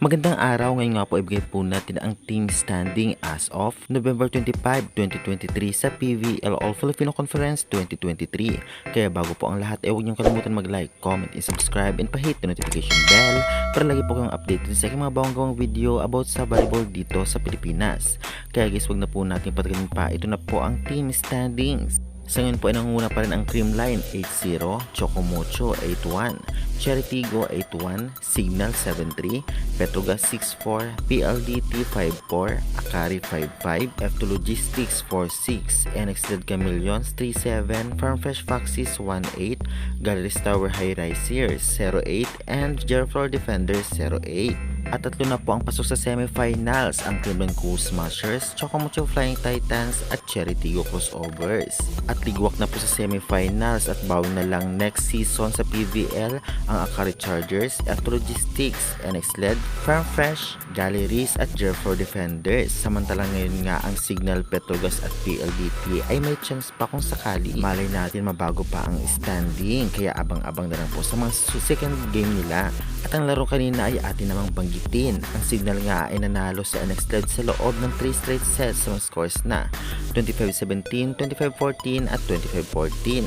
Magandang araw, ngayon nga po ibigay po natin ang team standing as of November 25, 2023 sa PVL All Filipino Conference 2023. Kaya bago po ang lahat, huwag niyong kalimutan mag-like, comment, and subscribe, and pa-hit the notification bell para lagi po kayong updated sa aking mga bawang video about sa volleyball dito sa Pilipinas. Kaya guys, huwag na po natin patagalin pa, ito na po ang team standings. Sa ngayon po ay nangunguna pa rin ang Creamline 8-0, Chocomocho 8-1, Cheritigo 8-1, Signal 7-3, Petrogas 6-4, PLDT 5-4, Akari 5-5, F2 Logistics 4-6, NX Chameleons 3-7, Farmfresh Foxes 1-8, Galleries Tower High Risers 0-8, and Gerflor Defenders 0-8. At tatlo na po ang pasok sa semifinals, ang Creamline Cool Smashers, Chocomocho Flying Titans at Cheritigo Crossovers. At ligwak na po sa semifinals at bawi na lang next season sa PVL ang Akari Chargers, F2 Logistics, NX LED, Farmfresh, Galleries at Gerflor Defenders. Samantalang ngayon nga ang Signal, Petrogas at PLDT ay may chance pa kung sakali. Malay natin mabago pa ang standing, kaya abang-abang na lang po sa mga second game nila. At ang laro kanina ay atin namang banggitin. Ang Signal nga ay nanalo sa NX LED sa loob ng 3 straight sets sa mga scores na 25-17, 25-14 at 25-14.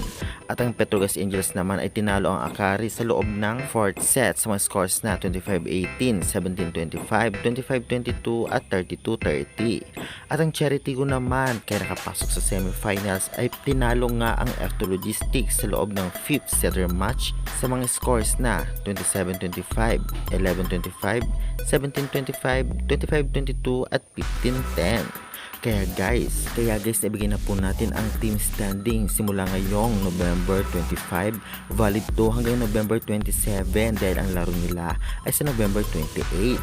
At ang Petrogas Angels naman ay tinalo ang Akari sa loob ng 4th set sa mga scores na 25-18, 17-25, 25-22 at 32-30. At ang Cheritigo naman kaya nakapasok sa semifinals ay tinalo nga ang F2 Logistics sa loob ng 5th setter match sa mga scores na 27-25, 11-25, 17-25, 25-22 at 15-10. Kaya guys, nabigay na po natin ang team standing simula ngayong November 25, valid to hanggang November 27 dahil ang laro nila ay sa November 28.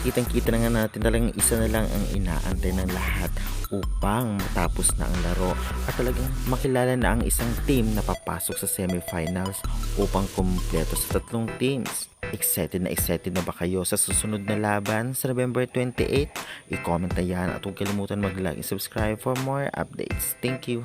Kitang-kita na nga natin talagang isa na lang ang inaantay ng lahat upang matapos na ang laro at talagang makilala na ang isang team na papasok sa semifinals upang kumpleto sa tatlong teams. Excited na ba kayo sa susunod na laban sa November 28? I-comment na yan at huwag kalimutan mag-like and subscribe for more updates. Thank you!